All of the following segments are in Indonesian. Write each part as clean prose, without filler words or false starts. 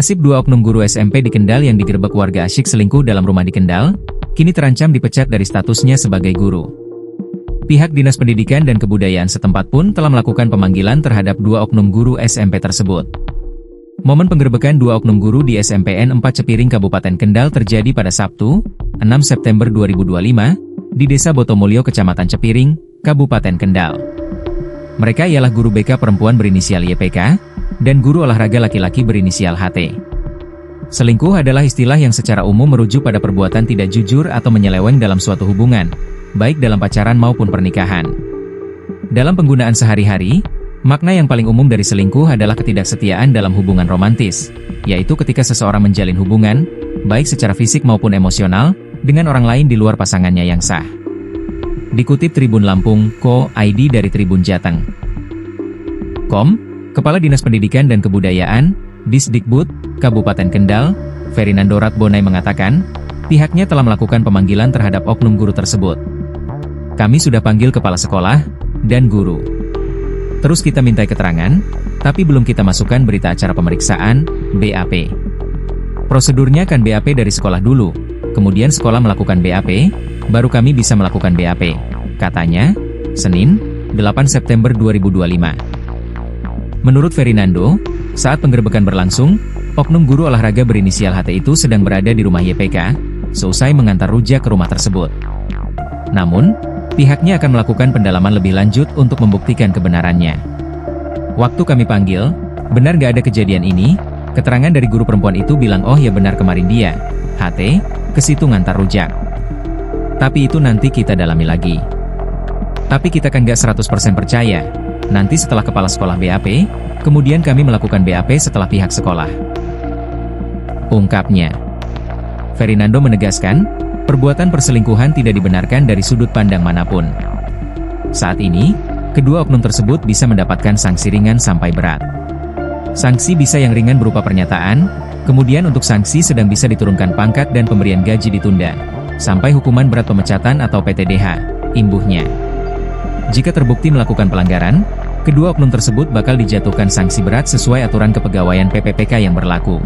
Nasib dua oknum guru SMP di Kendal yang digerebek warga asyik selingkuh dalam rumah di Kendal, kini terancam dipecat dari statusnya sebagai guru. Pihak Dinas Pendidikan dan Kebudayaan setempat pun telah melakukan pemanggilan terhadap dua oknum guru SMP tersebut. Momen penggerebekan dua oknum guru di SMPN 4 Cepiring Kabupaten Kendal terjadi pada Sabtu, 6 September 2025, di Desa Botomulyo, Kecamatan Cepiring, Kabupaten Kendal. Mereka ialah guru BK perempuan berinisial YPK, dan guru olahraga laki-laki berinisial HT. Selingkuh adalah istilah yang secara umum merujuk pada perbuatan tidak jujur atau menyeleweng dalam suatu hubungan, baik dalam pacaran maupun pernikahan. Dalam penggunaan sehari-hari, makna yang paling umum dari selingkuh adalah ketidaksetiaan dalam hubungan romantis, yaitu ketika seseorang menjalin hubungan, baik secara fisik maupun emosional, dengan orang lain di luar pasangannya yang sah. Dikutip Tribun Lampung, Co.id dari Tribun Jateng. Kepala Dinas Pendidikan dan Kebudayaan, Disdikbud, Kabupaten Kendal, Ferinando Ratbonai mengatakan, pihaknya telah melakukan pemanggilan terhadap oknum guru tersebut. Kami sudah panggil kepala sekolah, dan guru. Terus kita mintai keterangan, tapi belum kita masukkan berita acara pemeriksaan, BAP. Prosedurnya kan BAP dari sekolah dulu, kemudian sekolah melakukan BAP, baru kami bisa melakukan BAP, katanya, Senin, 8 September 2025. Menurut Ferinando, saat penggerebekan berlangsung, oknum guru olahraga berinisial HT itu sedang berada di rumah YPK, seusai mengantar rujak ke rumah tersebut. Namun, pihaknya akan melakukan pendalaman lebih lanjut untuk membuktikan kebenarannya. Waktu kami panggil, benar gak ada kejadian ini? Keterangan dari guru perempuan itu bilang oh ya benar kemarin dia, HT, ke situ ngantar rujak. Tapi itu nanti kita dalami lagi. Tapi kita kan gak 100% percaya. Nanti setelah kepala sekolah BAP, kemudian kami melakukan BAP setelah pihak sekolah. Ungkapnya. Ferinando menegaskan, perbuatan perselingkuhan tidak dibenarkan dari sudut pandang manapun. Saat ini, kedua oknum tersebut bisa mendapatkan sanksi ringan sampai berat. Sanksi bisa yang ringan berupa pernyataan, kemudian untuk sanksi sedang bisa diturunkan pangkat dan pemberian gaji ditunda, sampai hukuman berat pemecatan atau PTDH, imbuhnya. Jika terbukti melakukan pelanggaran, kedua oknum tersebut bakal dijatuhkan sanksi berat sesuai aturan kepegawaian PPPK yang berlaku.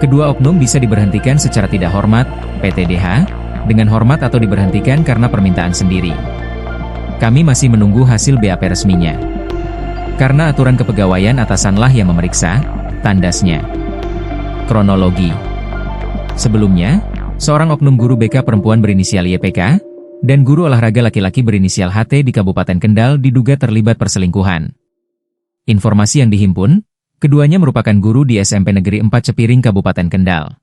Kedua oknum bisa diberhentikan secara tidak hormat, PTDH, dengan hormat atau diberhentikan karena permintaan sendiri. Kami masih menunggu hasil BAP resminya. Karena aturan kepegawaian atasanlah yang memeriksa, tandasnya. Kronologi. Sebelumnya, seorang oknum guru BK perempuan berinisial YPK, dan guru olahraga laki-laki berinisial HT di Kabupaten Kendal diduga terlibat perselingkuhan. Informasi yang dihimpun, keduanya merupakan guru di SMP Negeri 4 Cepiring Kabupaten Kendal.